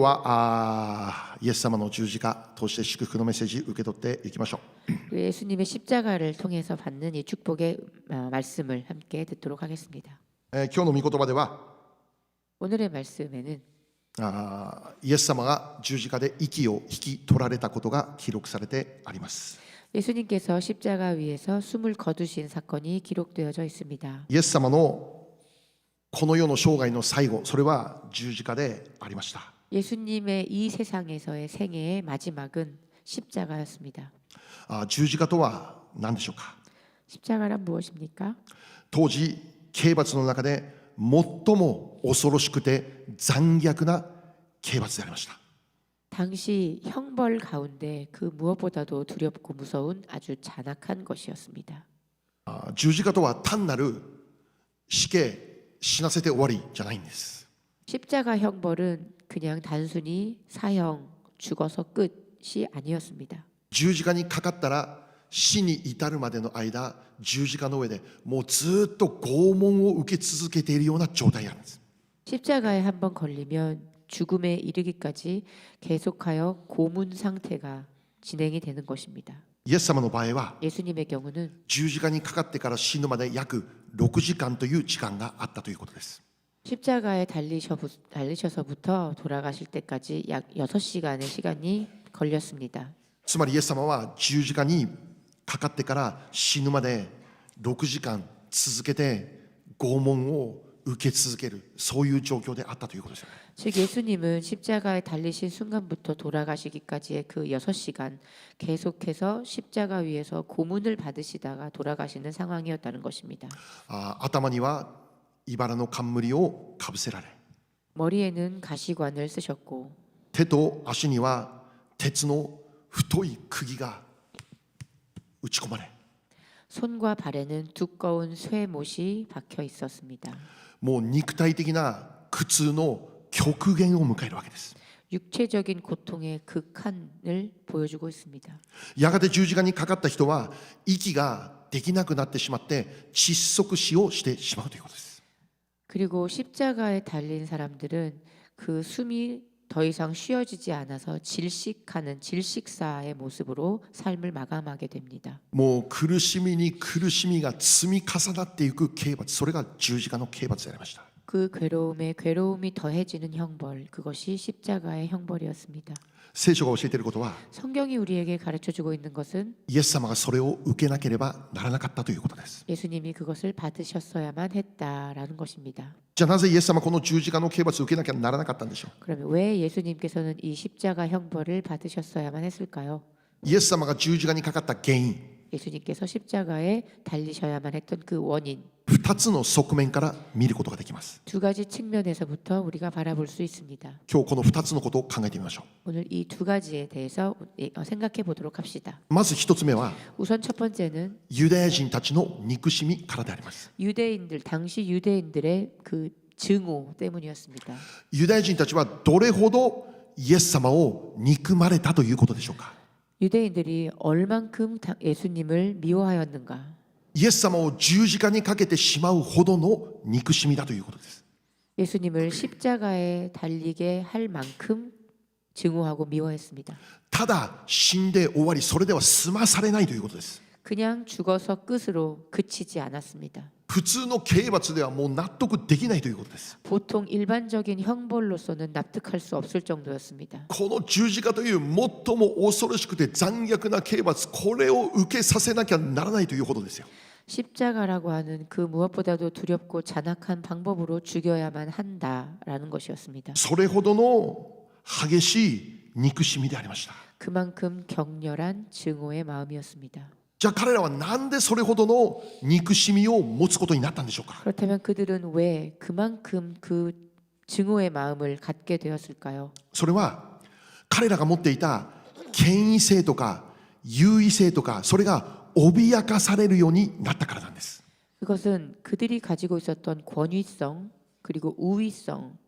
はイエス様の十字架として祝福のメッセージ受け取っていきましょう。 예수님의 십자가를 통해서 받는 이 축복의 말씀을 함께 듣도록 하겠습니다. 今日の御言葉では 오늘의 말씀에는 イエス様が十字架で息を引き取られたことが記録されてあります。 예수님께서 십자가 위에서 숨을 거두신 사건이 기록되어져 있습니다. イエス様のこの世の生涯の最後、それは十字架でありました。 예수님의 이 세상에서의 생애의 마지막은 십자가였습니다. 十字架とは何でしょうか。 십자가란 무엇입니까? 当時刑罰の中で最も恐ろしくて残虐な刑罰でありました。 당시 형벌 가운데 그 무엇보다도 두렵고 무서운 아주 잔악한 것이었습니다. 十字架とは単なる死刑、死なせて終わりじゃないんです。 십자가 형벌은 그냥 단순히 사형, 죽어서 끝이 아니었습니다. 十字架にかかったら死に至るまでの間、十字架の上でもうずっと拷問を受け続けているような状態なんです。 십자가에 한번 걸리면 죽음에 이르기까지 계속하여 고문 상태가 진행이 되는 것입니다. イエス様の場合は 예수님의 경우는 十字架にかかってから死ぬまで約6時間という時間があったということです。 십자가에 달리셔서부터 돌아가실 때까지 약 6시간의 시간이 걸렸습니다. つまりイエス様は十字架にかかってから死ぬまで6時間続けて拷問を受け続ける、そういう状況であったということですよね。 즉 예수님은 십자가에 달리신 순간부터 돌아가시기까지의 그 6시간 계속해서 십자가 위에서 고문을 받으시다가 돌아가시는 상황이었다는 것입니다. 頭には茨の冠をかぶせられ、 머리에는 가시관을 쓰셨고 手と足には鉄の太い釘が打ち込まれ、 손과 발에는 두꺼운 쇠못이 박혀 있었습니다. もう肉体的な苦痛の極限を迎えるわけです。 육체적인 고통의 극한을 보여주고 있습니다. やがて十字架にかかった人は息ができなくなってしまって窒息死をしてしまうということです。 그리고 십자가에 달린 사람들은 그 숨이 더 이상 쉬어지지 않아서 질식하는 질식사의 모습으로 삶을 마감하게 됩니다. もう苦しみに苦しみが積み重なっていく刑罰、それが十字架の刑罰でありました。 그 괴로움에 괴로움이 더해지는 형벌, 그것이 십자가의 형벌이었습니다. 聖書が教えていることは 성경이 우리에게 가르쳐주고 있는 것은 イエス様がそれを受けなければならなかったということです。 예수님이 그것을 받으셨어야만 했다라는 것입니다. じゃあなぜイエス様はこの十字架の刑罰を受けなきゃならなかったんでしょう。 그러면 왜 예수님께서는 이 십자가 형벌을 받으셨어야만 했을까요? イエス様が十字架にかかった原因、 예수님께서 십자가에 달리셔야만 했던 그 원인, 2つの側面から見ることができます。 두 가지 측면에서부터 우리가 바라볼 수 있습니다. 今日この2つのことを考えてみましょ 오늘 이 두 가지에 대해서 생각해 보도록 합시다. う。まず1つ目は 우선 첫 번째는 ユダヤ人たちの憎しみからであります。 당시 유대인들의 그 증오 때문이었습니다. ユダヤ人たちはどれほどイエス様を憎まれたということでしょうか。 유대인들이 얼만큼 예수님을 미워하였는가? イエス様を十字架にかけてしまうほどの憎しみだということです。 예수님을 십자가에 달리게 할 만큼 증오하고 미워했습니다. ただ死んで終わり、それでは済まされないということです。 그냥 죽어서 끝으로 그치지 않았습니다. 普通の刑罰ではもう納得できないということです。 보통 일반적인 형벌로서는 납득할 수 없을 정도였습니다. この十字架という最も恐ろしくて残虐な刑罰、これを受けさせなきゃならないというほどですよ。 십자가라고 하는 그 무엇보다도 두렵고 잔악한 방법으로 죽여야만 한다라는 것이었습니다. それほどの激しい憎しみでありました。 그만큼 격렬한 증오의 마음이었습니다. じゃあ彼らはなんでそれほどの憎しみを持つことになったんでしょうか。 그렇다면 그들은 왜 그만큼 그 증오의 마음을 갖게 되었을까요? それは彼らが持っていた権威性とか優位性とか、それが脅かされるようになったからなんです。 그것은 그들이 가지고 있었던 권위성 그리고 우위성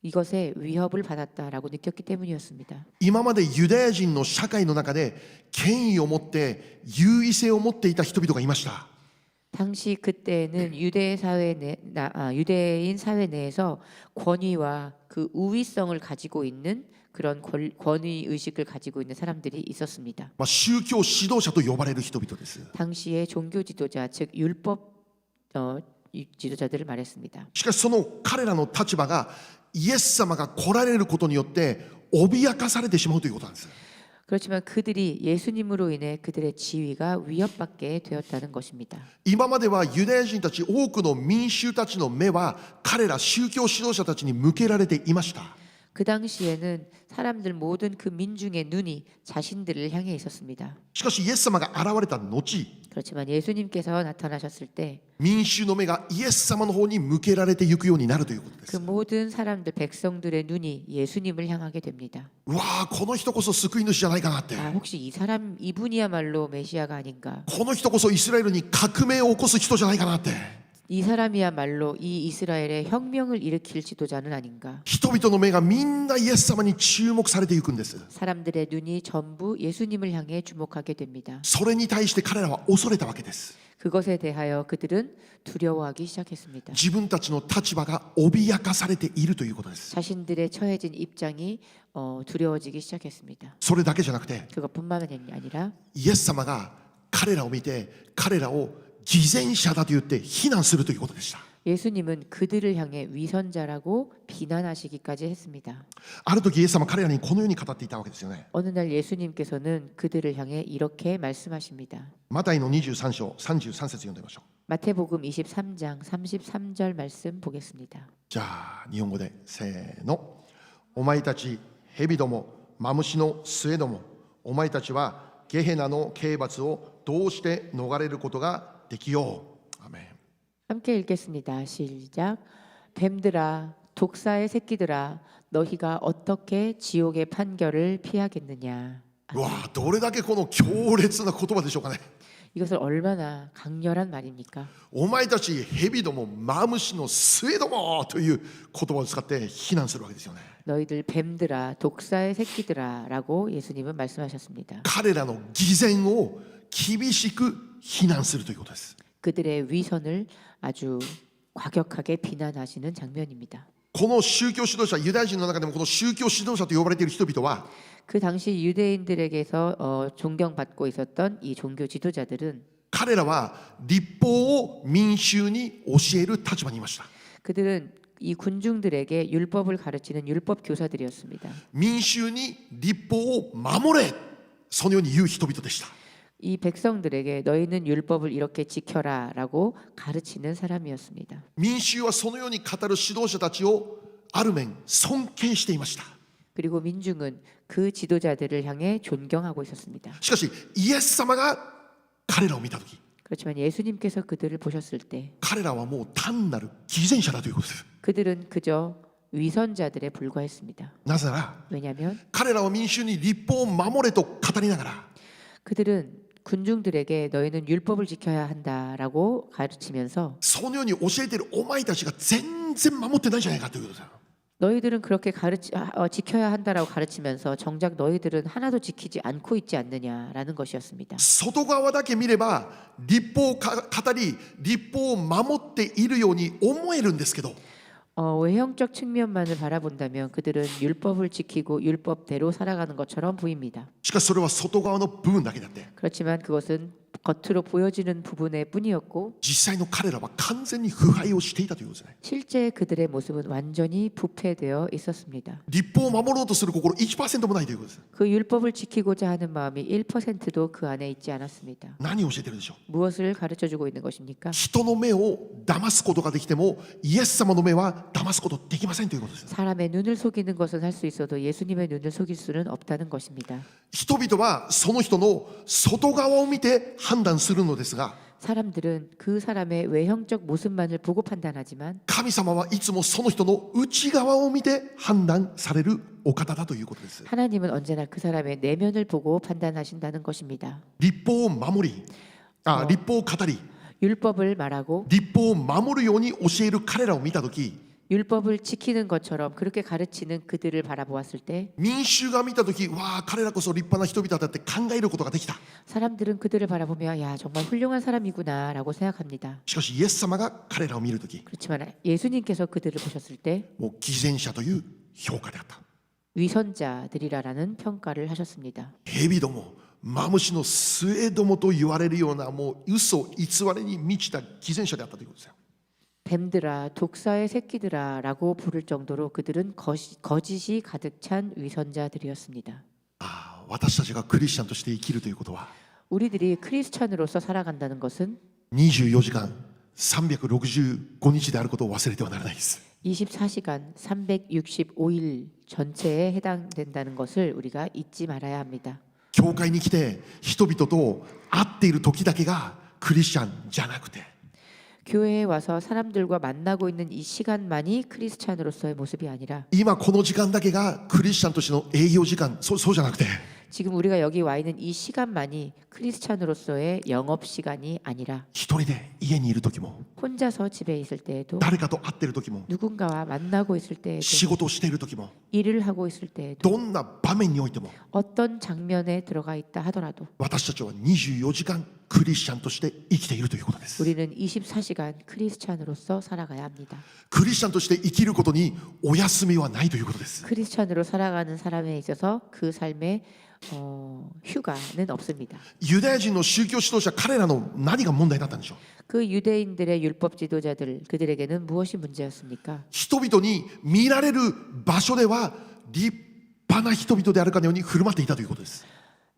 이것에 위협을 받았다라고 느꼈기 때문이었습니다. 今までユダヤ人の社会の中で権威を持って優位性を持っていた人々がいました。 당시 그때는 유대인 사회 내에서 권위와 그 우위성을 가지고 있는 그런 권위 의식을 가지고 있는 사람들이 있었습니다. 宗教指導者と呼ばれる人々です。 당시의 종교 지도자, 즉 율법 지도자들을 말했습니다. しかしその彼らの立場がイエス様が来られることによって脅かされてしまうということなんです。 그렇지만 그들이 예수님으로 인해 그들의 지위가 위협받게 되었다는 것입니다. 今まではユダヤ人たち多くの民衆たちの目は彼ら宗教指導者たちに向けられていました。 그 당시에는 사람들 모든 그 민중의 눈이 자신들을 향해 있었습니다. しかしイエス様が現れた後、 그렇지만 예수님께서 나타나셨을 때 그 民衆の目がイエス様の方に向けられていくようになるということです。 모든 사람들 백성들의 눈이 예수님을 향하게 됩니다. うわあ、この人こそ救い主じゃないかなって、 아, 혹시 이 사람 이분이야말로 메시아가 아닌가? この人こそイスラエルに革命を起こす人じゃないかなって、 이 사람이야말로 이 이스라엘의 혁명을 일으킬 지도자는 아닌가? 人々の目がみんなイエス様に注目されていくんです。 사람들의 눈이 전부 예수님을 향해 주목하게 됩니다. それに対して彼らは恐れたわけです。 그것에 대하여 그들은 두려워하기 시작했습니다. 自分たちの立場が脅かされているということです。 자신들의 처해진 입장이 두려워지기 시작했습니다. それだけじゃなくて、 그것뿐만 아니라 イエス様が彼らを見て彼らを偽善者だと言って非難するということでした。 예수님은 그들을 향해 위선자라고 비난하시기까지 했습니다. ある時イエス様は彼らにこのように語っていたわけですよね。 어느 날 예수님께서는 그들을 향해 이렇게 말씀하십니다. マタイの23章33節読んでみましょう。 마태복음 23장 33절 말씀 보겠습니다. じゃあ日本語でせーの。お前たち蛇どもマムシの末ども、お前たちはゲヘナの刑罰をどうして逃れることができよう。アメン。 함께 읽겠습니다. 시작. 뱀들아, 독사의 새끼들아, 너희가 어떻게 지옥의 판결을 피하겠느냐. うわあ、どれだけこの強烈な言葉でしょうかね。 이것을 얼마나 강렬한 말입니까? お前たち蛇どもマムシの末どもという言葉を使って非難するわけですよね。 너희들 뱀들아, 독사의 새끼들아라고 예수님은 말씀하셨습니다. 彼らの偽善を厳しく非難するということです。 그들의 위선을 아주 과격하게 비난하시는 장면입니다. この宗教指導者、ユダヤ人の中でもこの宗教指導者と呼ばれている人々は 그 당시 유대인들에게서 존경받고 있었던 이 종교 지도자들은 彼らは律法を民衆に教える立場にいました。 그들은 이 군중들에게 율법을 가르치는 율법 교사들이었습니다. 民衆に律法を守れ、そのように言う人々でした。 이 백성들에게 너희는 율법을 이렇게 지켜라라고 가르치는 사람이었습니다. 民衆はそのように語る指導者たちをある面尊敬していました。 그리고 민중은 그 지도자들을 향해 존경하고 있었습니다. しかしイエス様が彼らを見たとき、 그렇지만 예수님께서 그들을 보셨을 때 彼らはもう単なる偽善者だということです。 그들은 그저 위선자들에 불과했습니다. なぜなら 왜냐하면 彼らは民衆に律法を守れと語りながら 그들은 군중들에게 너희는 율법을 지켜야 한다라고 가르치면서 そのように教えているお前たちが全然守ってないじゃないかということです。 너희들은 그렇게 지켜야 한다라고 가르치면서 정작 너희들은 하나도 지키지 않고 있지 않느냐라는 것이었습니다. 外側だけ見れば律法を語り律法を守っているように思えるんですけど、 외형적 측면만을 바라본다면 그들은 율법을 지키고 율법대로 살아가는 것처럼 보입니다. しかしそれは外側の部分だけだって、 그렇지만 그것은 겉으로 보여지는 부분의 뿐이었고 実際の彼らは完全に腐敗をしていたということですね。 실제 그들의 모습은 완전히 부패되어 있었습니다. 律法を守ろうとする心 1% もないということです。 그 율법을 지키고자 하는 마음이 1%도 그 안에 있지 않았습니다. 何を教えてるでしょう。 무엇을 가르쳐주고 있는 것입니까? 人の目を騙すことができてもイエス様の目は騙すことできませんということです。 사람의 눈을 속이는 것은 할 수 있어도 예수님의 눈을 속일 수는 없다는 것입니다. 人々はその人の外側を見て判断するのですが、 사람들은 그 사람의 외형적 모습만을 보고 판단하지만 神様はいつもその人の内側を見て判断されるお方だということです。 하나님은 언제나 그 사람의 내면을 보고 판단하신다는 것입니다. 律法を守り、律法を語り、 율법을 말하고 律法を守るように教える彼らを見たとき、 율법을 지키는 것처럼 그렇게 가르치는 그들을 바라보았을 때 民衆が見た時、わあ彼らこそ立派な人々だって考えることができた。 사람들은 그들을 바라보며 야 정말 훌륭한 사람이구나라고 생각합니다. しかしイエス様が彼らを見る時、 그렇지만 예수님께서 그들을 보셨을 때 もう偽善者という評価であった。 위선자들이라는 평가를 하셨습니다. 蛇ども、マムシの末どもと言われるようなもう嘘偽りに満ちた偽善者であったということですよ。 뱀들아 독사의 새끼들아라고 부를 정도로 그들은 거짓이 가득 찬 위선자들이었습니다. ああ、私たちがクリスチャンとして生きるということは 우리들이 크리스찬으로서 살아간다는 것은 24時間365日であることを忘れてはならないです。 24시간 365일 전체에 해당된다는 것을 우리가 잊지 말아야 합니다. 教会に来て人々と会っている時だけがクリスチャンじゃなくて、 교회에 와서 사람들과 만나고 있는 이 시간만이 크리스찬으로서의 모습이 아니라 今この時間だけがクリスチャンとしての営業時間、そうじゃなくて、 지금 우리가 여기 와 있는 이 시간만이 크리스찬으로서의 영업 시간이 아니라 一人で家にいる時も、 혼자서 집에 있을 때에도 誰かと会っている時も、 누군가와 만나고 있을 때에도 仕事をしている時も、 일을 하고 있을 때에도 どんな場面においても、 어떤 장면에 들어가 있다 하더라도 私たちは24時間クリスチャンとして生きているということです。 우리는 24시간 크리스찬으로서 살아가야 합니다. クリスチャンとして生きることにお休みはないということです。 크리스찬으로 살아가는 사람에 있어서 그 삶에 휴가는 없습니다. ユダヤ人の宗教指導者、彼らの何が問題だったんでしょう。 그 유대인들의 율법 지도자들 그들에게는 무엇이 문제였습니까? 人々に見られる場所では立派な人々であるかのように振る舞っていたということです。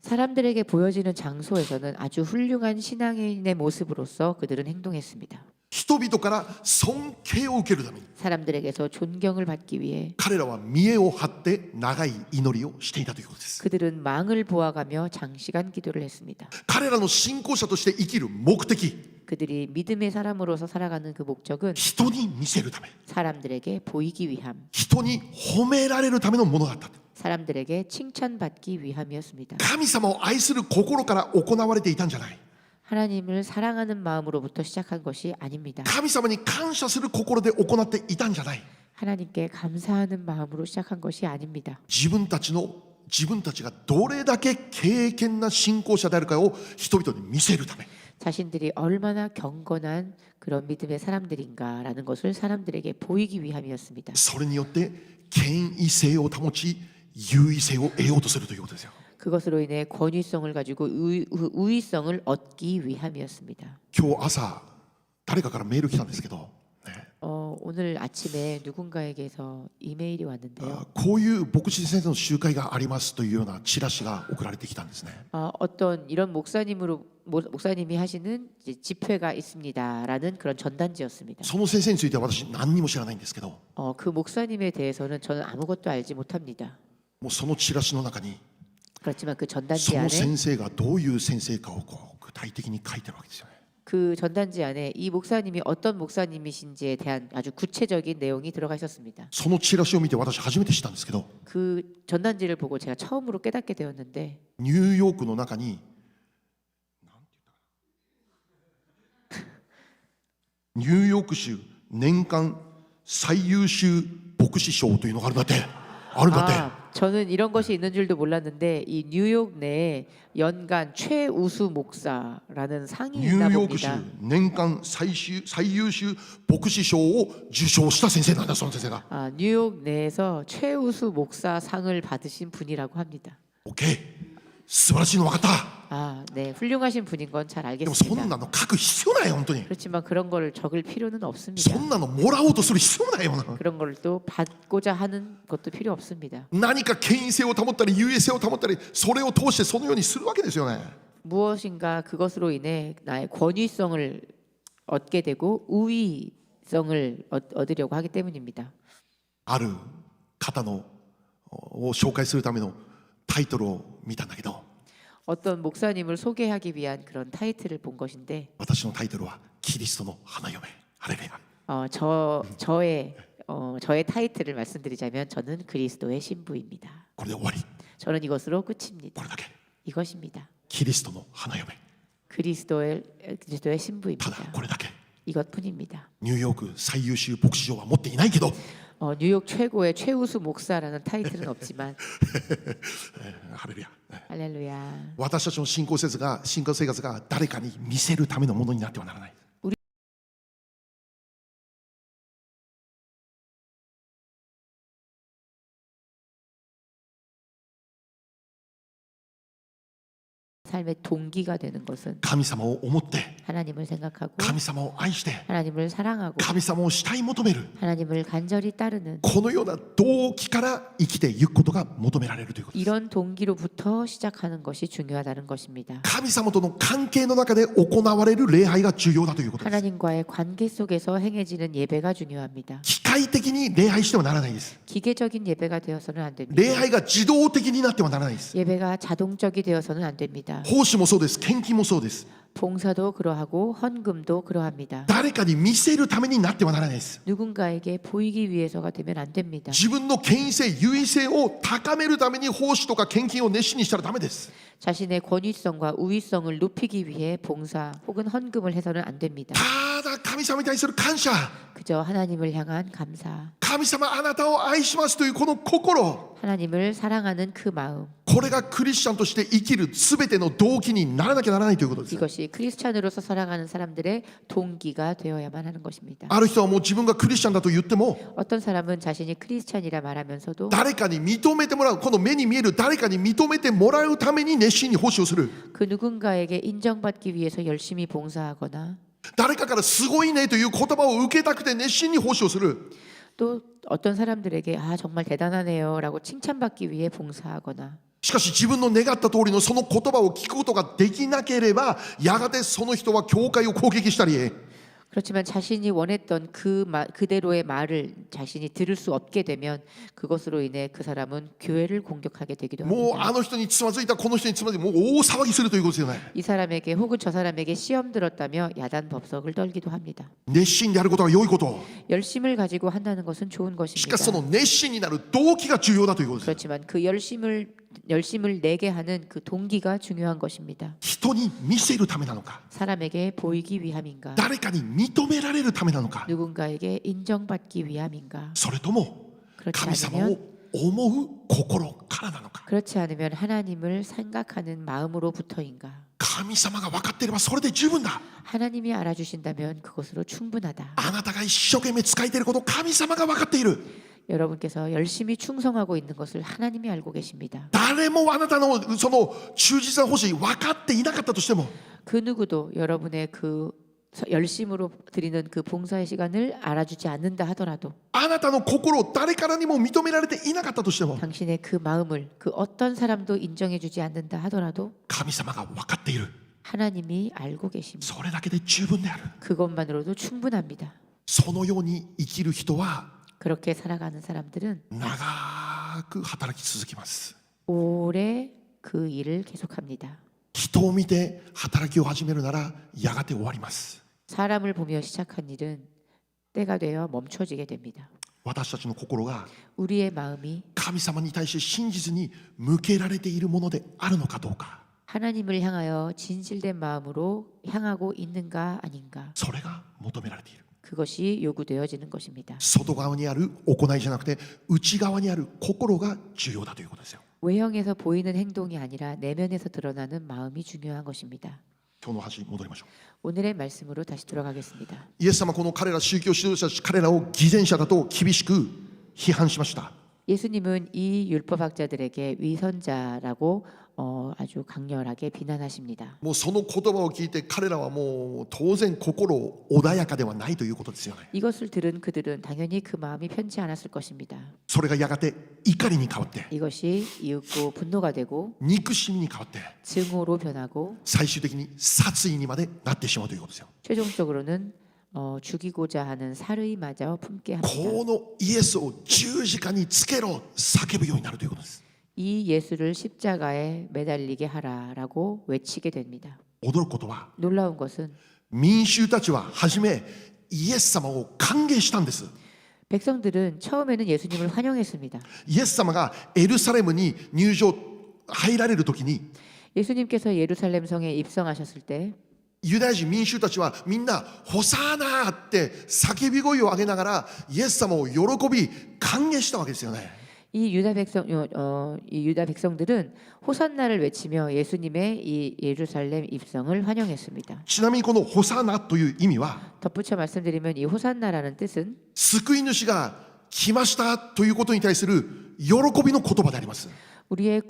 사람들에게 보여지는 장소에서는 아주 훌륭한 신앙인의 모습으로서 그들은 행동했습니다. 人々から尊敬を受けるために 사람들에게서 존경을 받기 위해 彼らは見栄を張って長い祈りをしていたということです。 그들은 망을 보아가며 장시간 기도를 했습니다. 彼らの信仰者として生きる目的、 그들이 믿음의 사람으로서 살아가는 그 목적은 人に見せるため、 사람들에게 보이기 위함, 人に褒められるためのものだった。 사람들에게 칭찬받기 위함이었습니다. 神様を愛する心から行われていたんじゃない。 하나님을 사랑하는 마음으로부터 시작한 것이 아닙니다. 神様に感謝する心で行っていたんじゃない。 하나님께 감사하는 마음으로 시작한 것이 아닙니다. 自分たちがどれだけ敬虔な信仰者であるかを人々に見せるため、 자신들이 얼마나 경건한 그런 믿음의 사람들인가라는 것을 사람들에게 보이기 위함이었습니다. それによって権威性を保ち優位性を得ようとするということですよ。 그것으로 인해 권위성을 가지고 우위성을 얻기 위함이었습니다. 今日朝誰かからメール来たんですけど、ね、 오늘 아침에 누군가에게서 이메일이 왔는데요. こういう牧師先生の集会がありますというようなチラシが送られてきたんですね。 어떤 이런 목사님이 하시는 이제 집회가 있습니다라는 그런 전단지였습니다. その先生については私何にも知らないんですけど、 그 목사님에 대해서는 저는 아무것도 알지 못합니다. もうそのチラシの中に 그렇지만 그 そ 전단지 の 안에 先生がどういう先生かを具体的に書いてるわけですよね。 그 전단지 안에 이 목사님이 어떤 목사님이신지에 대한 아주 구체적인 내용이 들어가 있었습니다. そのチラシを見て私初めて知ったんですけど、 그 전단지를 보고 제가 처음으로 깨닫게 되었는데 ニューヨークの中にニューヨーク州年間最優秀牧師賞というのがあるんだって。あるんだって。 저는 이런 것이 있는 줄도 몰랐는데 이 뉴욕 내에 연간 최우수 목사라는 상이 ニュ 있나 ーヨーク州 봅니다. 年間最優秀牧師賞を受賞した先生なんだ、その先生が。 뉴욕 내에서 최우수 목사 상을 받으신 분이라고 합니다. OK、素晴らしいの分かった。 네, 훌륭하신 분인 건 잘 でもそん 알겠습니다. なの書く必要ないよ、本当に。 그렇지만 그런 거를 적을 필요는 없습니다. そんなのもらおうとする必要ないよな。 그런 걸 또 받고자 하는 것도 필요 없습니다. 何か権威性を保ったり優位性を保ったり、それを通してそのようにするわけですよね。 무엇인가 그것으로 인해 나의 권위성을 얻게 되고 우위성을 얻으려고 하기 때문입니다. ある方のを紹介するためのタイトルを見たんだけど、 어떤 목사님을 소개하기 위한 그런 타이틀을 본 것인데 私のタイトルはキリストの花嫁。ハレルヤ。 저의 타이틀을 말씀드리자면 저는 그리스도의 신부입니다. これで終わり。 저는 이것으로 끝입니다. これだけ。 이것입니다. キリストの花嫁。 그리스도의 た 신부입니다. だこれだけ。 이것뿐입니다. ニューヨーク最優秀牧師場は持っていないけど、 뉴욕 최고의 최우수 목사라는 타이틀은 없지만 ハレルヤ。 할렐루야. 私たちの信仰生活が誰かに見せるためのものになってはならない。 삶의 동기가 되는 것은 神様を思って、 하나님을 생각하고 神様を愛して、 하나님을 사랑하고 神様を慕い求める、 하나님을 간절히 따르는 このような動機から生きていくことが求められるということです。 이런 동기로부터 시작하는 것이 중요하다는 것입니다. 神様との関係の中で行われる礼拝が重要だということです。 하나님과의 관계 속에서 행해지는 예배가 중요합니다. 機械的に礼拝してはならないです。 기계적인 예배가 되어서는 안 됩니다. 礼拝が自動的になってはならないです。 예배가 자동적이 되어서는 안 됩니다. 奉仕もそうです。献金もそうです。 봉사도 그러하고 헌금도 그러합니다. 誰かに見せるためになってはならないです。 누군가에게 보이기 위해서가 되면 안 됩니다. 自分の権威性、優位性を高めるために奉仕とか献金を熱心にしたらダメです。 자신의 권위성과 우위성을 높이기 위해 봉사 혹은 헌금을 해서는 안 됩니다. ただ神様に対する感謝、 그저 하나님을 향한 감사, 神様あなたを愛しますというこの心、 하나님을 사랑하는 그 마음, これがクリスチャンとして生きるすべての動機にならなきゃならないということです。 이것이 크리스찬으로서 살아가는 사람들의 동기가 되어야만 하는 것입니다. ある人はもう自分がクリスチャンだと言っても、 어떤 사람은 자신이 크리스찬이라 말하면서도 誰かに認めてもらう、この目に見える誰かに認めてもらうために熱心に奉仕をする、 그 누군가에게 인정받기 위해서 열심히 봉사하거나 誰かからすごいねという言葉を受けたくて熱心に奉仕をする、 또 어떤 사람들에게 아 정말 대단하네요 라고 칭찬받기 위해 봉사하거나 しかし自分の願った通りのその言葉を聞くことができなければ、やがてその人は教会を攻撃したり、 그렇지만 자신이 원했던 그대로의 말을 자신이 들을 수 없게 되면 그것으로 인해 그 사람은 교회를 공격하게 되기도 もう 합니다. あの人につまずいたこの人につまずいた、もう大騒ぎするということですよね。 이 사람에게 혹은 저 사람에게 시험 들었다며 야단 법석을 떨기도 합니다. 熱心であることは良いこと、 열심을 가지고 한다는 것은 좋은 しかしそ 것입니다. の熱心になる動機が重要だということです。 그렇지만 그 열심을 내게 하는 그 동기가 중요한 것입니다. 人に見せるためなのか、 사람에게 보이기 위함인가? 誰かに認められるためなのか、 누군가에게 인정받기 위함인가? それとも 그렇지 神様 않으면 を思う心からなのか。 그렇지 않으면 하나님을 생각하는 마음으로부터인가? 神様が分かっていればそれで十分だ。 하나님이 알아주신다면 그것으로 충분하다. あなたが一生懸命使いていることを神様が分かっている。 여러분께서 열심히 충성하고 있는 것을 하나님이 알고 계십니다. 誰もあなたのその忠実な奉仕分かっていなかったとしても、 그 누구도 여러분의 그 열심으로 드리는 그 봉사의 시간을 알아주지 않는다 하더라도 あなたの心を誰からにも認められていなかったとしても、 당신의 그 마음을 그 어떤 사람도 인정해주지 않는다 하더라도 神様が分かっている。 하나님이 알고 계십니다. それだけで十分である。 그것만으로도 충분합니다. そのように生きる人は 그렇게 살아가는 사람들은 長く働き続きます。 오래 그 일을 계속합니다. 人を見て働きを始めるならやがて終わります。 사람을 보며 시작한 일은 때가 되어 멈춰지게 됩니다. 私たちの心が 우리의 마음이 神様に対して真実に向けられているものであるのかどうか、 하나님을 향하여 진실된 마음으로 향하고 있는가 아닌가, それが求められている。 그것이 요구되어지는 것입니다. 外側にある行いじゃなくて内側にある心が重要だということですよ。 외형에서 보이는 행동이 아니라 내면에서 드러나는 마음이 중요한 것입니다. 今日の話に戻りましょう。 오늘의 말씀으로 다시 돌아가겠습니다. イエス様はこの彼ら宗教指導者彼らを偽善者だと厳しく批判しました。 예수님은 이 율법학자들에게 위선자라고 아주 강렬하게 비난하십니다. もうその言葉を聞いて彼らはもう当然心穏やかではないということですよね。 이것을 들은 그들은 당연히 그 마음이 편치 않았을 것입니다. それがやがて怒りに変わって 이것이 이윽고 분노가 되고 憎しみに変わって 증오로 변하고 最終的に殺意にまでなってしまうということですよ。 최종적으로는 죽이고자 하는 살의마저 품게 합니다. このイエスを十字架につけろ叫ぶようになるということです。 이 예수를 십자가에 매달리게 하라라고 외치게 됩니다. 驚くことは 놀라운 것은 民衆たちは初めイエス様を歓迎したんです。 백성들은 처음에는 예수님을 환영했습니다. イエス様がエルサレムに入られる時に 예수님께서 예루살렘 성에 입성하셨을 때ユダヤ人民衆たちはみんなホサーナーって叫び声を上げながらイエス様を喜び歓迎したわけですよね。 이 유다 백성들은 호산나를 외치며 예수님의 이 예루살렘 입성을 환영했습니다. ちなみにこのホサーナという意味は 덧붙여 말씀드리면 이 호산나라는 뜻은 救い主が来ましたということに対する喜びの言葉であります。 우리의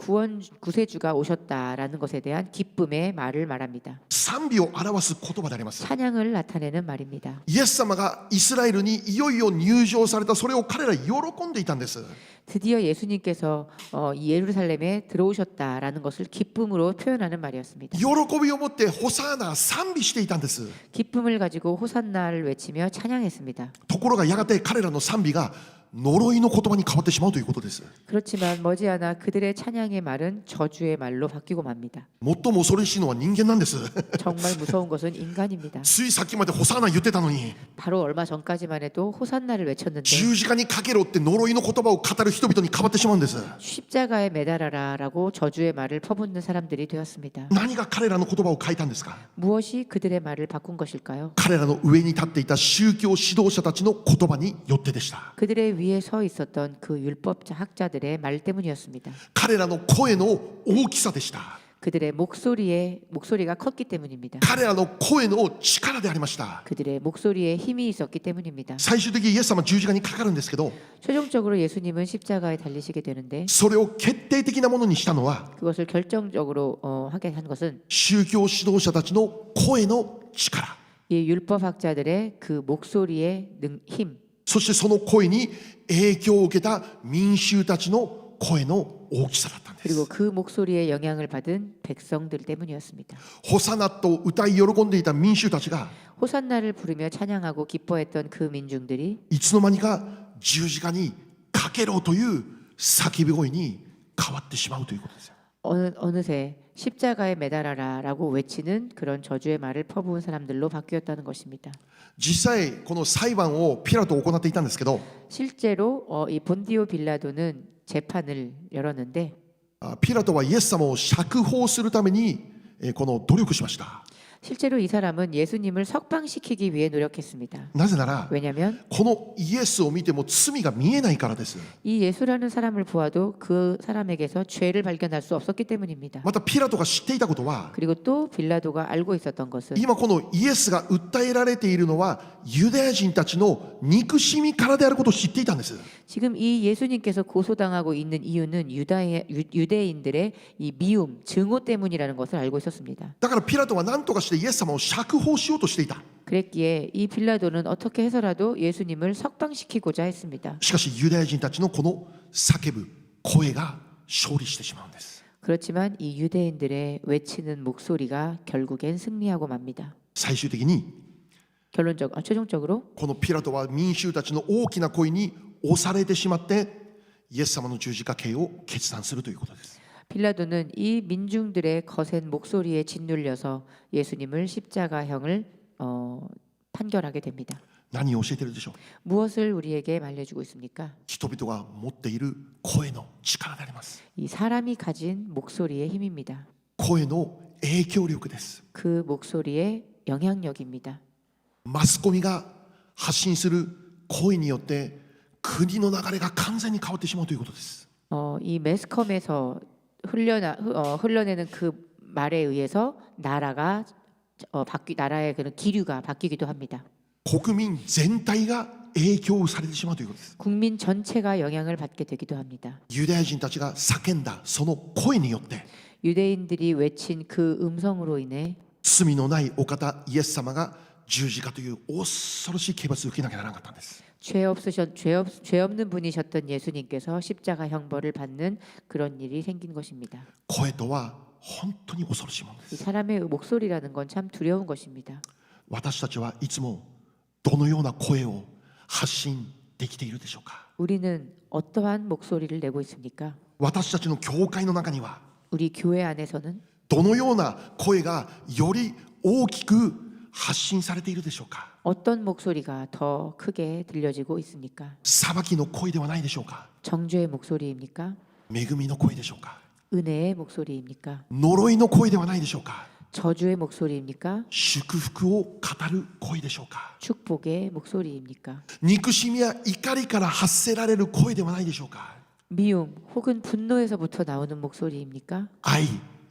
구세주가 오셨다라는 것에 대한 기쁨의 말을 말합니다. 賛美を表す言葉であります。 찬양을 나타내는 말입니다. イエス様がイスラエルにいよいよ入場された、それを彼ら喜んでいたんです。 드디어 예수님께서 이 예루살렘에 들어오셨다라는 것을 기쁨으로 표현하는 말이었습니다. 喜びを持ってホサーナ賛美していたんです。 기쁨을 가지고 호산나를 외치며 찬양했습니다. ところがやがて彼らの賛美が呪いの言葉に変わってしまうということです。 그렇지만 머지않아 그들의 찬양의 말은 저주의 말로 바뀌고 맙니다. 最も恐ろしいのは人間なんです。 정말 무서운 것은 인간입니다. ついさっきまでホサーナ言ってたのに、 바로 얼마 전까지만 해도 호산나를 외쳤는데 十字架にかけろって呪いの言葉を語る人々に変わってしまうんです。 십자가에 매달아라라고 저주의 말을 퍼붓는 사람들이 되었습니다. 何が彼らの言葉を変えたんですか。 무엇이 그들의 말을 바꾼 것일까요? 彼らの上に立っていた宗教指導者たちの言葉によってでした。 그들의 위에 서 있었던 그 율법자 학자들의 말 때문이었습니다. 彼らの声の大きさでした。 그들의 목소리가 컸기 때문입니다. 彼らの声の力でありました。 그들의 목소리에 힘이 있었기 때문입니다. 最終的にイエス様は十字架にかかるんですけど、 최종적으로 예수님은 십자가에 달리시게 되는데 それを決定的なものにしたのは 그것을 결정적으로 하게 한 것은 宗教指導者たちの声の力、 이 율법학자들의 그 목소리의 힘, そしてその声に影響を受けた民衆たちの声の大きさだったんです。 그리고 그 목소리에 영향을 받은 백성들 때문이었습니다. ホサナと歌い喜んでいた民衆たちが 호산나를 부르며 찬양하고 기뻐했던 그 민중들이 いつの間にか十字架にかけろという叫び声に変わってしまうということですよ。 어느새 십자가에 매달아라라고 외치는 그런 저주의 말을 퍼부은 사람들로 바뀌었다는 것입니다. 実際この裁判をピラト行っていたんですけど、 실제로 이 본디오 빌라도는 재판을 열었는데 ピラトはイエス様を釈放するためにこの努力しました。 실제로 이 사람은 예수님을 석방시키기 위해 노력했습니다. なぜなら 왜냐하면 このイエスを見ても罪が見えないからです。 이 예수라는 사람을 보아도 그 사람에게서 죄를 발견할 수 없었기 때문입니다. またピラトが知っていたことは、 그리고 또 빌라도가 알고 있었던 것은 今このイエスが訴えられているのはユダヤ人たちの憎しみからであることを知っていたんです。 지금 이 예수님께서 고소당하고 있는 이유는 유대인들의 이 미움, 증오 때문이라는 것을 알고 있었습니다. だからピラトは何とかしてイエス様を釈放しようとしていた。 그랬기에 이 빌라도는 어떻게 해서라도 예수님을 석방시키고자 했습니다. しかしユダヤ人たちのこの叫ぶ声が勝利してしまうんです。 그렇지만 이 유대인들의 외치는 목소리가 결국엔 승리하고 맙니다. 最終的に 최종적으로 このピラトは民衆たちの大きな声に押されてしまってイエス様の十字架刑を決断するということです。 빌라도는 이 민중들의 거센 목소리에 짓눌려서 예수님을 십자가형을 판결하게 됩니다. 何を教えているでしょう。 무엇을 우리에게 말려주고 있습니까? 人々が持っている声の力であります。 이 사람이 가진 목소리의 힘입니다. 声の影響力です。 그 목소리의 영향력입니다. マスコミが発信する声によって国の流れが完全に変わってしまうということです。 이 매스컴에서 흘러내는 그 말에 의해서 나라의 그런 기류가 바뀌기도 합니다. 国民全体が影響されてしまうということです。 국민 전체가 영향을 받게 되기도 합니다. ユダヤ人たちが叫んだその声によって 유대인들이 외친 그 음성으로 인해 罪のないお方イエス様が十字架という恐ろしい刑罰を受けなきゃならなかったんです。 죄 없는 분이셨던 예수님께서 십자가 형벌을 받는 그런 일이 생긴 것입니다. 声とは本当に恐ろしいもので 이 す。 사람의 목소리라는 건 참 두려운 것입니다. 私たちはいつもどのような声を発信できているでしょうか。 우리는 어떠한 목소리를 내고 있습니까? 私たちの教会の中には 우리 교회 안에서는 どのような声がより大きく発信されているでしょうか。 어떤 목소리가 더 크게 들려지고 있습니까? 裁きの声ではないでしょうか。 정죄의 목소리입니까? 恵みの声でしょうか。 은혜의 목소리입니까? 呪いの声ではないでしょうか。 저주의 목소리입니까? 祝福を語る声でしょうか。 축복의 목소리입니까? 憎しみや怒りから発せられる声ではないでしょうか。 미움 혹은 분노에서부터 나오는 목소리입니까? 愛、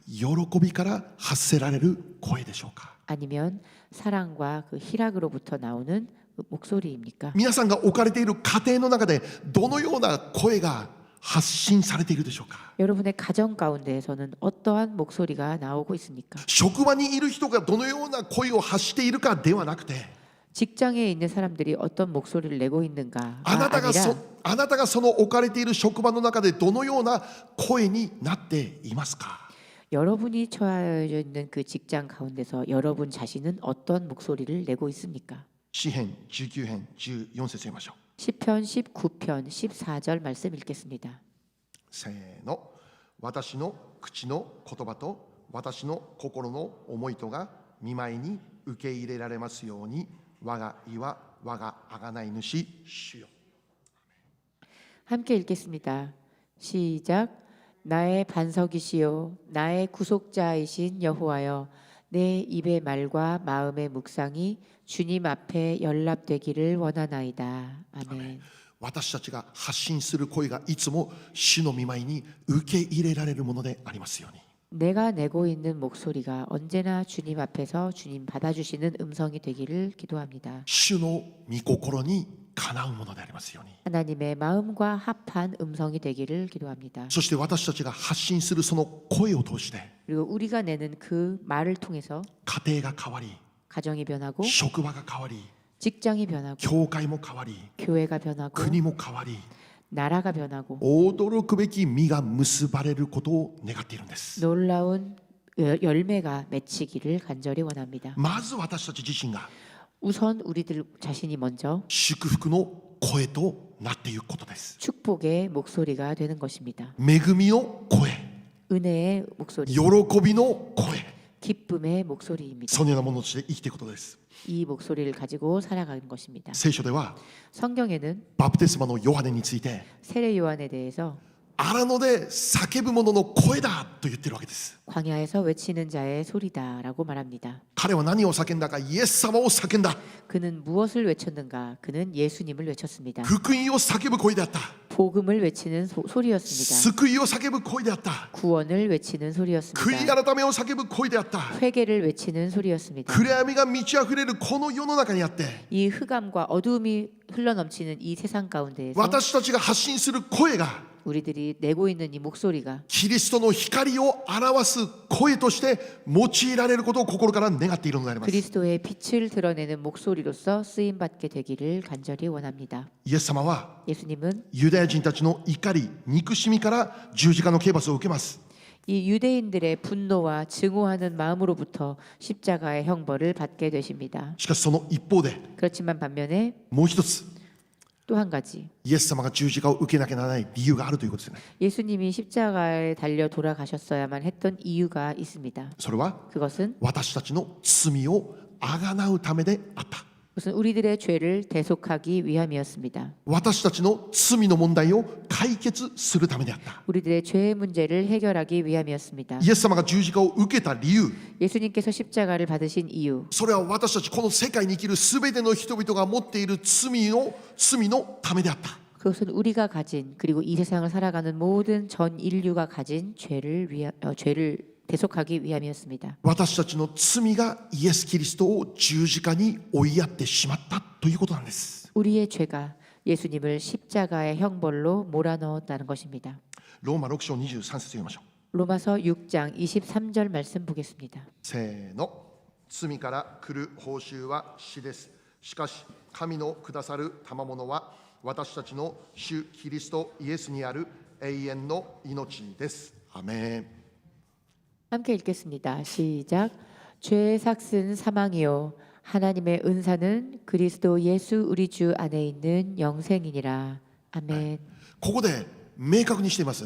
喜びから発せられる声でしょうか。 아니면 사랑과 그 희락으로부터 나오는 그 목소리입니까? 皆さんが置かれている家庭の中でどのような声が発信されているでしょうか。 여러분의 가정 가운데에서는 어떠한 목소리가 나오고 있습니까? 職場にいる人がどのような声を発しているかではなくて、 직장에 있는 사람들이 어떤 목소리를 내고 있는가가 あなたが 아니라 あなたがその置かれている職場の中でどのような声になっていますか。 여러분이 처해져 있는 그 직장 가운데서 여러분 자신은 어떤 목소리를 내고 있습니까? 詩編19編14節読みましょう。 시편 19편 14절 말씀 읽겠습니다. せーの。私の口の言葉と私の心の思いとが御前に受け入れられますように、我が意は我が贖い主主よ。 함께 읽겠습니다. 시작. 나의 반석이시요 나의 구속자이신 여호와여, 내 입의 말과 마음의 묵상이 주님 앞에 연락되기를 원하나이다. 아멘. 私たちが発信する声がいつも主の御前に受け入れられるものでありますように。 내가 내고 있는 목소리가 언제나 주님 앞에서 주님 받아주시는 음성이 되기를 기도합니다. 主の御心にかなうものでありますように。 하나님의 마음과 합한 음성이 되기를 기도합니다. そして私たちが発信するその声を通して 그리고 우리가 내는 그 말을 통해서 家庭が変わり、 가정이 변하고 職場が変わり、 직장이 변하고 教会も変わり、 교회가 변하고 国も変わり、 나라가 변하고 驚くべき実が結ばれることを願っているんです。 놀라운 열매가 맺히기를 간절히 원합니다. まず私たち自身が 우선 우리들 자신이 먼저 祝福の声となっていくことです。 축복의 목소리가 되는 것입니다. 恵みの声、 은혜의 목소리, 喜びの声、 기쁨의 목소리입니다. そのようなものとして生きていくことです。 이 목소리를 가지고 살아가는 것입니다. 聖書では 성경에는 バプテスマのヨハネについて 세례 요한에 대해서 荒野で叫ぶ者の声だと言ってるわけです。 광야에서 외치는 자의 소리다라고 말합니다. 彼は何を叫んだか、イエス様を叫んだ。 그는 무엇을 외쳤는가? 그는 예수님을 외쳤습니다. 福音を叫ぶ声であった。 복음을 외치는 소리였습니다. 救いを叫ぶ声であった。 구원을 외치는 悔い 소리였습니다. 改めを叫ぶ声であった。 회개를 외치는 소리였습니다. 暗闇が満ち溢れるこの世の中にあって、 이 흑암과 어두움이 흘러넘치는 이 세상 가운데에서 私たちが発信する声が 우리들이 내고 있는 이 목소리가 キリストの光を表す声として用いられることを心から願っているのであります。 그리스도의 빛을 드러내는 목소리로서 쓰임 받게 되기를 간절히 원합니다. イエス様は 예수님은 ユダヤ人たちの怒り、憎しみから十字架の刑罰を受けます。 이 유대인들의 분노와 증오하는 마음으로부터 십자가의 형벌을 받게 되십니다. しかしその一方で 그렇지만 반면에 もう一つ、 또 한 가지 イエス様が十字架を受けなきゃならない理由があるということですね。 예수님이 십자가에 달려 돌아가셨어야만 했던 이유가 있습니다. それは 그것은 私たちの罪をあがなうためであった。 무슨 우리들의 죄를 대속하기 위함이었습니다. 私たちの罪の問題を解決するためであった。 우리들의 죄의 문제를 해결하기 위함이었습니다. イエス様が十字架を受けた理由、 예수님께서 십자가를 받으신 이유, それは私たちこの世界に生きるすべての人々が持っている罪のためであった。 그것은 우리가 가진 그리고 이 세상을 살아가는 모든 전 인류가 가진 죄를 대속하기 위함이었습니다. 私たちの罪がイエス・キリストを十字架に追いやってしまったということなんです。 우리의 죄가 예수님을 십자가의 형벌로 몰아넣었다는 것입니다. ローマ6章23節読みましょう。 로마서 6장 23절 말씀 보겠습니다. せーの。罪から来る報酬は死です。しかし神のくださる賜物は私たちの主キリストイエスにある永遠の命です。アメン。 함께 읽겠습니다. 시작. 죄의 삭은 사망이요 하나님의 은사는 그리스도 예수 우리 주 안에 있는 영생이니라. 아멘. ここで明確にしています。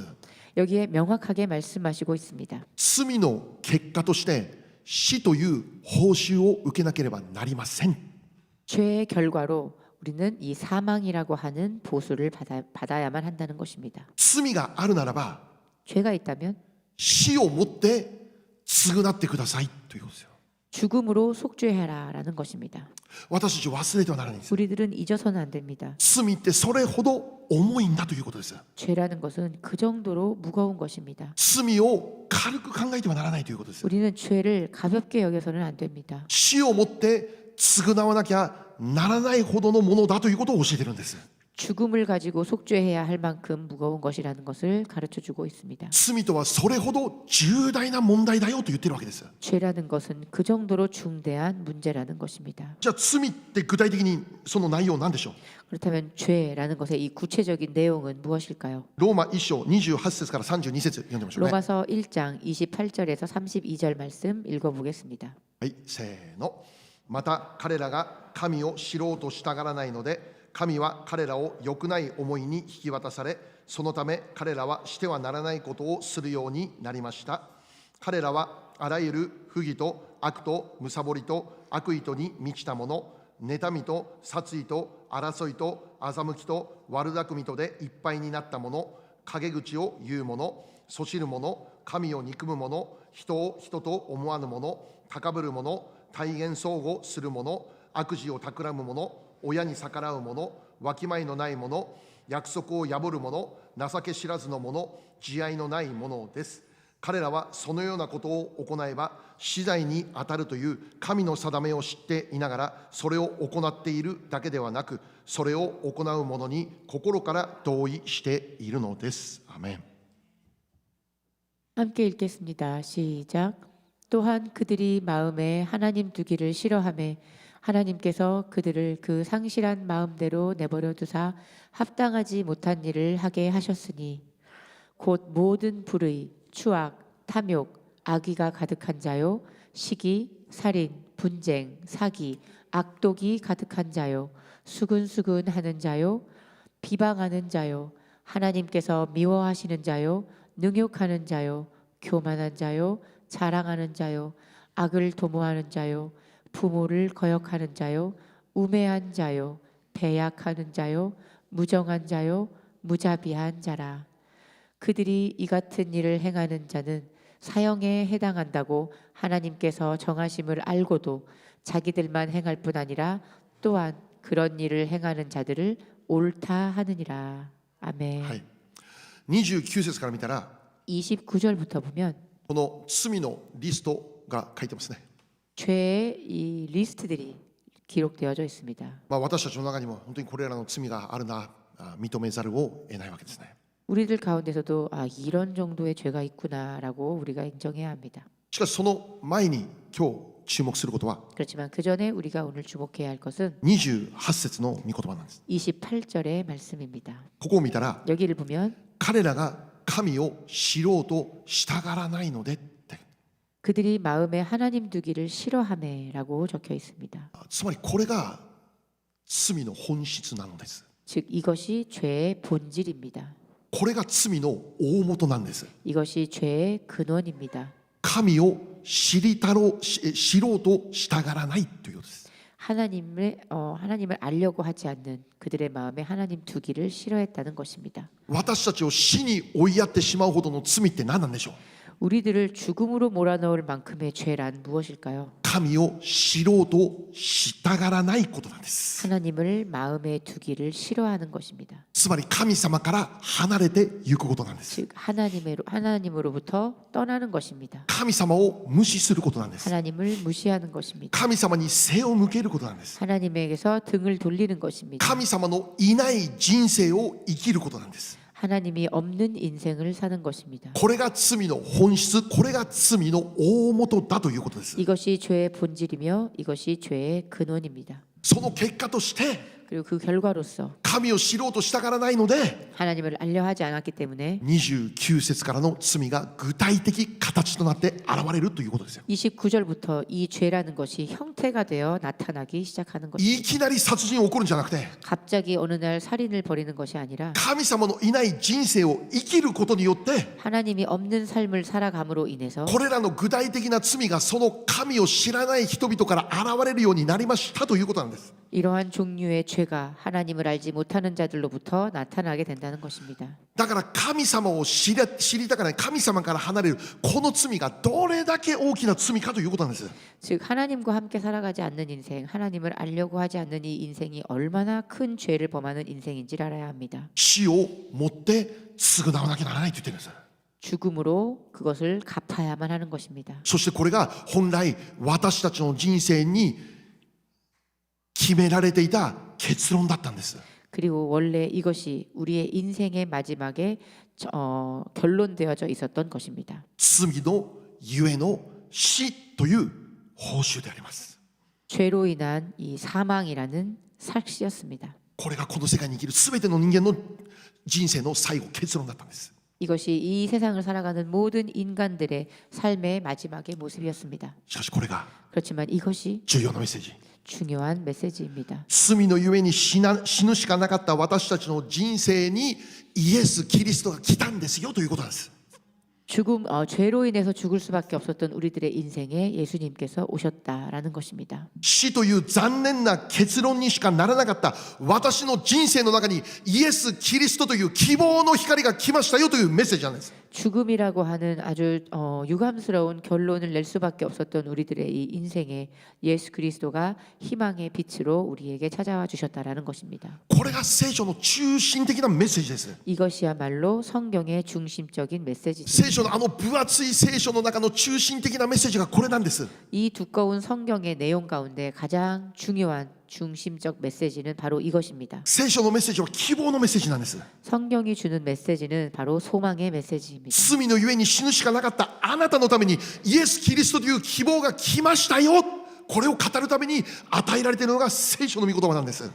여기에 명확하게 말씀하시고 있습니다. 罪の結果として死という報酬を受けなければなりません。 죄의 결과로 우리는 이 사망이라고 하는 보수를 받아야만 한다는 것입니다. 罪があるならば 죄가 있다면 死をもって償ってくださいということですよ。 죽음으로 속죄해라라는 것입니다. 私たち忘れてはならないんです。 우리들은 잊어서는 안 됩니다. 罪ってそれほど重いんだということです。 죄라는 것은 그 정도로 무거운 것입니다. 罪を軽く考えてはならないということです。 우리는 죄를 가볍게 여겨서는 안 됩니다. 死をもって償わなきゃならないほどのものだということを教えてるんです。 죽음을 가지고 속죄해야 할 만큼 무거운 것이라는 것을 가르쳐주고 있습니다. 罪とはそれほど重大な問題だよと言ってるわけです。 죄라는 것은 그 정도로 중대한 문제라는 것입니다. じゃあ罪って具体的にその内容なんでしょう。 그렇다면 죄라는 것의 이 구체적인 내용은 무엇일까요? ローマ1章28節から32節読んでみましょうね。 로마서 1장 28절에서 32절 말씀 읽어보겠습니다. はい、せーの。また彼らが神を知ろうとしたがらないので、神は彼らを良くない思いに引き渡され、そのため彼らはしてはならないことをするようになりました。彼らはあらゆる不義と悪と貪りと悪意とに満ちたもの、妬みと殺意と争いと欺きと悪巧みとでいっぱいになったもの、陰口を言う者、そしる者、神を憎む者、人を人と思わぬ者、高ぶる者、大言相互する者、悪事を企む者、親に逆らう者、わきまえのない者、約束を破る者、情け知らずの者、慈愛のない者です。彼らはそのようなことを行えば死罪に当たるという神の定めを知っていながら、それを行っているだけではなく、それを行う者に心から同意しているのです。アメン。 함께 읽겠습니다. 시작. 또한 그들이 마음에 하나님 두기를 싫어하며 하나님께서 그들을 그 상실한 마음대로 내버려 두사 합당하지 못한 일을 하게 하셨으니 곧 모든 불의, 추악, 탐욕, 악의가 가득한 자요, 시기, 살인, 분쟁, 사기, 악독이 가득한 자요, 수근수근하는 자요, 비방하는 자요, 하나님께서 미워하시는 자요, 능욕하는 자요, 교만한 자요, 자랑하는 자요, 악을 도모하는 자요, 부모를 거역하는 자요, 우매한 자요, 배약하는 자요, 무정한 자요, 무자비한 자라. 그들이 이 같은 일을 행하는 자는 사형에 해당한다고 하나님께서 정하심을 알고도 자기들만 행할 뿐 아니라 또한 그런 일을 행하는 자들을 옳다 하느니라. 아멘. はい。29節から見たら、 29절부터 보면 この罪のリストが書いてますね。 죄의 이 리스트들이 기록되어져 있습니다. 私たちの中にも本当にこれらの罪があるな、認めざるを得ないわけですね。 우리들 가운데서도 이런 정도의 죄가 있구나라고 우리가 인정해야 합니다. しかしその前に今日注目することは 그렇지만 그 전에 우리가 오늘 주목해야 할 것은 28節の御言葉なんです。 28절의 말씀입니다. ここを見たら 여기를 보면 彼らが神を知ろうとしたがらないのでって、 그들이 마음에 하나님 두기를 싫어하매라고 적혀 있습니다. つまりこれが罪の本質なのです。 즉 이것이 죄의 본질입니다. これが罪の大元なんです。 이것이 죄의 근원입니다. 神を知ろうとしたがらないということです。 하나님을 알려고 하지 않는 그들의 마음에 하나님 두기를 싫어했다는 것입니다. 私たちを死に追いやってしまうほどの罪って何なんでしょう。 우리들을 죽음으로 몰아넣을 만큼의 죄란 무엇일까요? 神を知ろうとしたがらないことなんです。 하나님을 마음에 두기를 싫어하는 것입니다. つまり神様から離れていくことなんです。 즉 하나님으로부터 떠나는 것입니다. 神様を無視することなんです。 하나님을 무시하는 것입니다. 神様に背を向けることなんです。 하나님에게서 등을 돌리는 것입니다. 神様のいない人生を生きることなんです。 하나님이 없는 인생을 사는 것입니다. これが罪の本質、これが罪の大元だということです。 이것이 죄의 본질이며 이것이 죄의 근원입니다. その結果として 그리고 그 결과로서 神を知ろうとしたがらないので 하나님을 알려 하지 않았기 때문에 29節からの罪が具体的形となって現れるということですよ。 29절부터 이 죄라는 것이 형태가 되어 나타나기 시작하는 い 것입니다. きなり殺人起こるんじゃなくて 갑자기 어느 날 살인을 벌이는 것이 아니라 神様のいない人生を生きることによって 하나님이 없는 삶을 살아감으로 인해서 これらの具体的な罪がその神を知らない人々から現れるようになりましたということなんです。 이러한 종류의 죄가 하나님을 알지 못하는 자들로부터 나타나게 된다는 것입니다. だから神様を知りたから神様から離れるこの罪がどれだけ大きな罪かということなんです。 즉 하나님과 함께 살아가지 않는 인생, 하나님을 알려고 하지 않는 이 인생이 얼마나 큰 죄를 범하는 인생인지를 알아야 합니다. 死をもって償わなきゃならないと言ってるんです。 죽음으로 그것을 갚아야만 하는 것입니다. そしてこれが本来私たちの人生に決められていた結論だったんです。 그리고 원래 이것이 우리의 인생의 마지막에 결론되어져 있었던 것입니다. 罪のゆえの死という報酬であります。 죄로 인한 이 사망이라는 삭시였습니다. これがこの世界に生きるすべての人間の人生の最後結論だったんです。 이것이 이 세상을 살아가는 모든 인간들의 삶의 마지막의 모습이었습니다. しかしこれが 그렇지만 이것이 重要なメッセージ。 중요한 메시지입니다. 罪のゆえに死ぬしかなかった私たちの人生にイエス・キリストが来たんですよということなんです。 죄로 인해서 죽을 수밖에 없었던 우리들의 인생에 예수님께서 오셨다라는 것입니다. 死という残念な結論にしかならなかった私の人生の中にイエス・キリストという希望の光が来ましたよというメッセージなんです。 죽음이라고 하는 아주 유감스러운 결론을 낼 수밖에 없었던 우리들의 이 인생에 예수 그리스도가 희망의 빛으로 우리에게 찾아와 주셨다라는 것입니다. これが聖書の中心的なメッセージです。 이것이야말로 성경의 중심적인 메시지입니다. 聖書の分厚い聖書の中の中心的なメッセージがこれなんです。 이 두꺼운 성경의 내용 가운데 가장 중요한 중심적 메시지는 바로 이것입니다. 聖書のメッセージは希望のメッセージなんです。 성경이 주는 메시지는 바로 소망의 메시지입니다. 罪のゆえに死ぬしかなかったあなたのためにイエス・キリストという希望が来ましたよ。これを語るために与えられているのが聖書の御言葉なんです。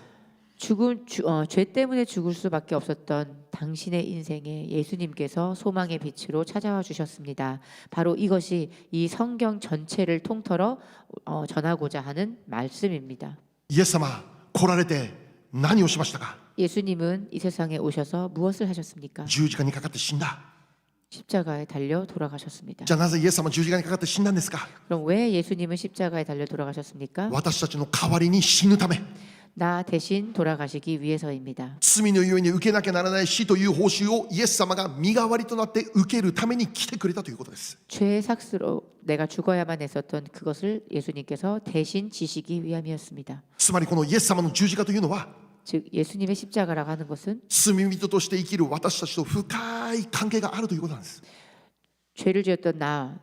죄 때문에 죽을 수밖에 없었던 당신의 인생에 예수님께서 소망의 빛으로 찾아와 주셨습니다. 바로 이것이 이 성경 전체를 통틀어 전하고자 하는 말씀입니다. イエス様来られて何をしましたか。 예수님은 이 세상에 오셔서 무엇을 하셨습니까? 十字架にかかって死んだ。 십자가에 달려 돌아가셨습니다. じゃあなぜイエス様十字架にかかって死んだんですか。 그럼 왜 예수님은 십자가에 달려 돌아가셨습니까? 私たちの代わりに死ぬため、 나 대신 돌아가시기 위해서입니다. 罪のゆえに受けなきゃならない死という報酬をイエス様が身代わりとなって受けるために来てくれたということです。 죄의 삭스로 내가 죽어야만 했었던 그것을 예수님께서 대신 지시기 위함이었습니다. つまりこのイエス様の十字架というのは 즉 예수님의 십자가라고 하는 것은 罪人として生きる私たちと深い関係があるということなんです。 죄를 지었던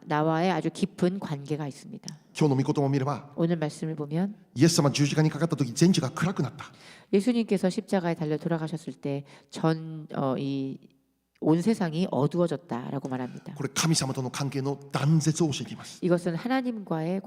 나와의 아주 깊은 관계가 있습니다. 今日の御言葉を見れば 오늘 말씀을 보면 イエス様十字架にかかった時全地が暗くなった。 예수님께서 십자가에 달려 돌아가셨을 때 이 온 세상이 어두워졌다라고 말합니다. これ神様との関係の断絶を教えています。 이것은 하나님과의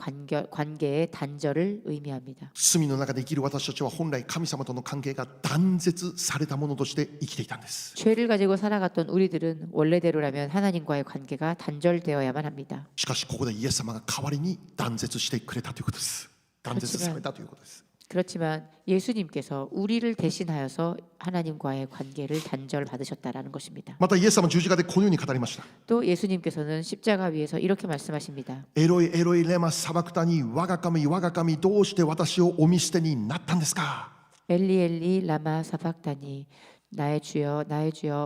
관계의 단절을 의미합니다. 罪の中で生きる私たちは本来神様との関係が断絶されたものとして生きていたんです。 죄를 가지고 살아갔던 우리들은 원래대로라면 하나님과의 관계가 단절되어야만 합니다. しかしここでイエス様が代わりに断絶してくれたということです。断絶されたということです。 그렇지만 예수님께서 우리를 대신하여서 하나님과의 관계를 단절받으셨다라는 것입니다. またイエス様十字架でこのように語りました。 또 예수님께서는 십자가 위에서 이렇게 말씀하십니다. エロイエロイレマサバクタニ我が神どうして私をお見捨てになったんですか。 엘리 엘리 라마 사박다니 나의 주여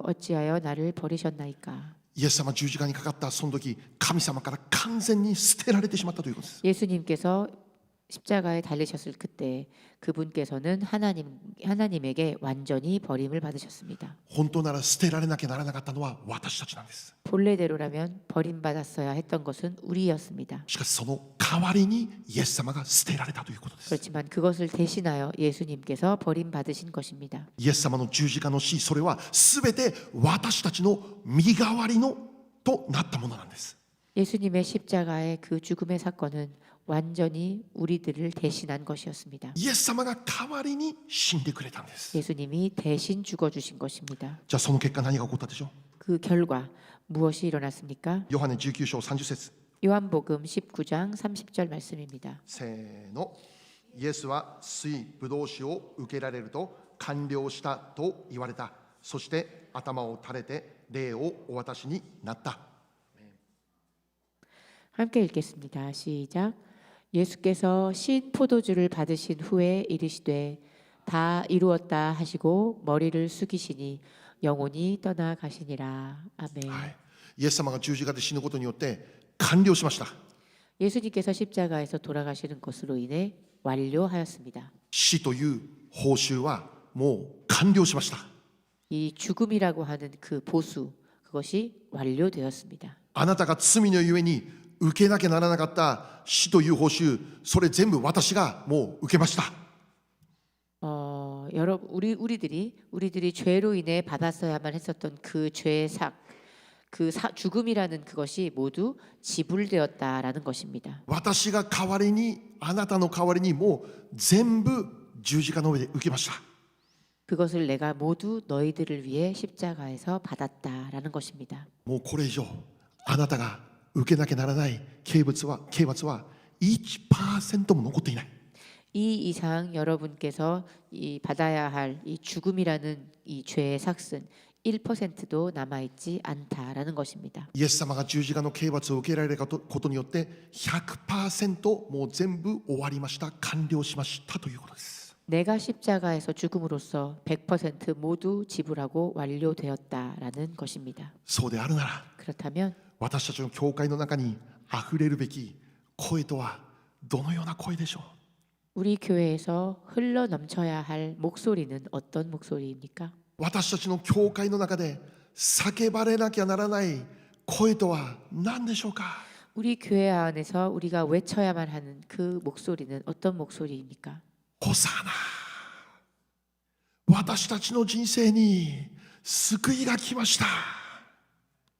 어찌하여 나를 버리셨나이까. イエス様十字架にかかったその時神様から完全に捨てられてしまったということです。 예수님께서 십자가에 달리셨을 그때 그분께서는 하나님에게 완전히 버림을 받으셨습니다. 本当なら捨てられなきゃならなかったのは私たちなんです。 본래대로라면 버림받았어야 했던 것은 우리였습니다. しかしその代わりにイエス様が捨てられたということです。 그렇지만 그것을 대신하여 예수님께서 버림받으신 것입니다. イエス様の十字架の死、それはすべて私たちの身代わりのとなったものなんです。 예수님의 십자가의 그 죽음의 사건은 완전히 우리들을 대신한 것이었습니다. イエス様が代わりに死んでくれたんです。 예수님이 대신 죽어주신 것입니다. じゃあその結果何が起こったでしょう。 그 결과 무엇이 일어났습니까? ヨハネ19章30節 요한복음 19장 30절 말씀입니다. せーの。イエスは水ブドウ酒を受けられると完了したと言われた。そして頭を垂れて霊をお渡しになった。 함께 읽겠습니다. 시작. 예수께서 신 포도주를 받으신 후에 이르시되 다 이루었다 하시고 머리를 숙이시니 영혼이 떠나가시니라. 아멘. はい、イエス様が十字架で死ぬことによって完了しました。 예수님께서 십자가에서 돌아가시는 것으로 인해 완료하였습니다. 死という報酬はもう完了しました。 이 죽음이라고 하는 그 보수, 그것이 완료되었습니다. あなたが罪のゆえに受けなきゃならなかった死という報酬、それ全部私がもう受けました。 여러분 우리들이 죄로 인해 받았어야만 했었던 그 죄의 죽음이라는 그것이 모두 지불되었다라는 것입니다. 私が代わりに、あなたの代わりにもう全部十字架の上で受けました。 그것을 내가 모두 너희들을 위해 십자가에서 받았다라는 것입니다. もうこれ以上あなたが受けなきゃならない刑罰は 1% も残っていない。 이 이상 여러분께서 이 받아야 할 이 죽음이라는 이 죄의 삭슨 1%도 남아 있지 않다라는 것입니다. イエス様が十字架の刑罰を受けられたことによって 100% もう全部終わりました、完了しましたということです。 내가 십자가에서 죽음으로써 100% 모두 지불하고 완료되었다라는 것입니다. そうであるなら 그렇다면 私たちの教会の中にあふれるべき声とはどのような声でしょう。 우리 교회에서 흘러 넘쳐야 할 목소리는 어떤 목소리입니까? 私たちの教会の中で叫ばれなきゃならない声とは何でしょうか。 우리 교회 안에서 우리가 외쳐야만 하는 그 목소리는 어떤 목소리입니까? ホサナ、私たちの人生に救いが来ました。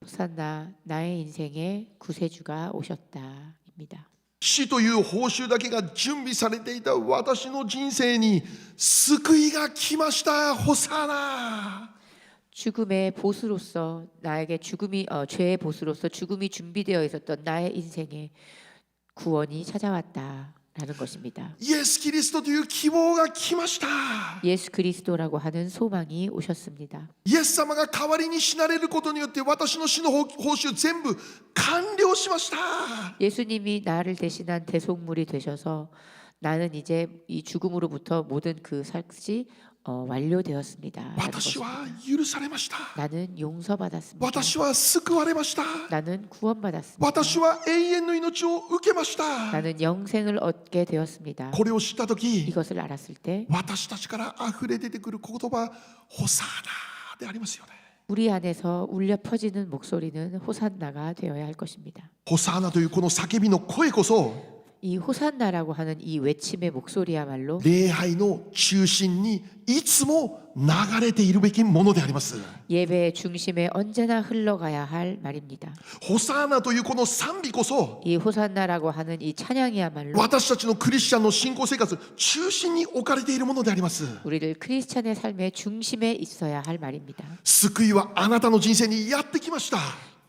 호산나 나의 인생에 구세주가 오셨다입니다. 死という報酬だけが準備されていた私の人生に救いが来ました。ホサナ。 죽음의 보수로서 나에게 죄의 보수로서 죽음이 준비되어 있었던 나의 인생에 구원이 찾아왔다라는 것입니다. イエス・キリストという希望が来ました。 예수 그리스도라고 하는 소망이 오셨습니다. イエス様が代わりに死なれることによって私の死の報酬全部完了しました。 예수님이 나를 대신한 대속물이 되셔서 나는 이제 이 죽음으로부터 모든 그 삭시 완료되었습니다. 私は許されました。 나는 용서받았습니다. 私は救われました。 나는 구원받았습니다. 私は永遠の命を受けました。 나는 영생을 얻게 되었습니다. これを知ったとき、 이것을 알았을 때 私たちから溢れ出てくる言葉、ホサーナでありますよね。 우리 안에서 울려 퍼지는 목소리는 호산나가 되어야 할 것입니다. ホサーナというこの叫びの声こそ 이 호산나라고 하는 이 외침의 목소리야말로 礼拝の中心にいつも流れているべきものであります。 예배의 중심에 언제나 흘러가야 할 말입니다. ホサーナというこの賛美こそ 이 호산나라고 하는 이 찬양이야말로 私たちのクリスチャンの信仰生活中心に置かれているものであります。 우리를 크리스찬의 삶의 중심에 있어야 할 말입니다. 救いはあなたの人生にやってきました。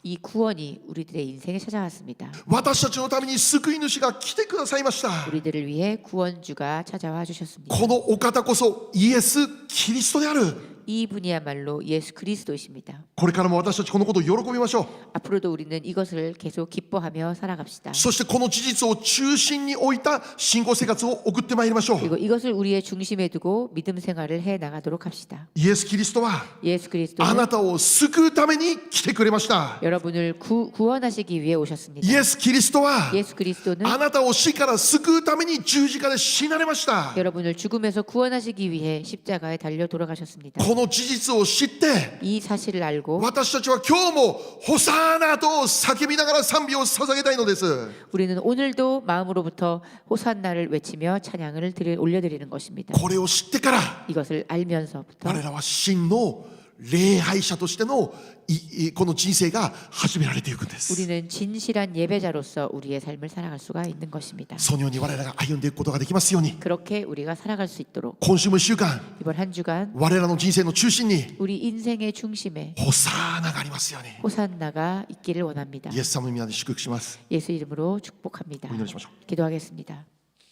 이 구원이 우리들의 인생에 찾아왔습니다. 私たちのために救い主が来てくださいました。 우리들을 위해 구원주가 찾아와 주셨습니다. このお方こそイエス・キリストである。 이분이야말로 예수 그리스도이십니다. これからも私たちこのことを喜びましょう。 앞으로도 우리는 이것을 계속 기뻐하며 살아갑시다. そしてこの事実を中心に置いた信仰生活を送ってまいりましょう。 그리고 이것을 우리의 중심에 두고 믿음 생활을 해 나가도록 합시다. イエス・キリストは 예수 あ 그리스도는 なたを救うために来てくれました。 여러분을 구원하시기 위해 오셨습니다. イエス・キリストは 예수 그리스도는 あなたを死から救うために十字架で死なれました。 여러분을 죽음에서 구원하시기 위해 십자가에 달려 돌아가셨습니다. この事実を知って 이 사실을 알고 私たちは今日もホサーナと叫びながら賛美を捧げたいのです。 우리는 오늘도 마음으로부터 호산나를 외치며 찬양을 올려드리는 것입니다. これを知ってから 이것을 알면서부터 我らは真の礼拝者としてのこの人生が始められていくんです。 우리는 진실한 예배자로서 우리의 삶을 살아갈 수가 있는 것입니다. そのように我らが歩んでいくことができますように、 그렇게 우리가 살아갈 수 있도록 今週も1週間 이번 한 주간 我らの人生の中心に 우리 인생의 중심에 ホサーナがありますように。 호산나가 있기를 원합니다. イエス様の皆で祝福します。 예수 이름으로 축복합니다. お祈りしましょう。 기도하겠습니다.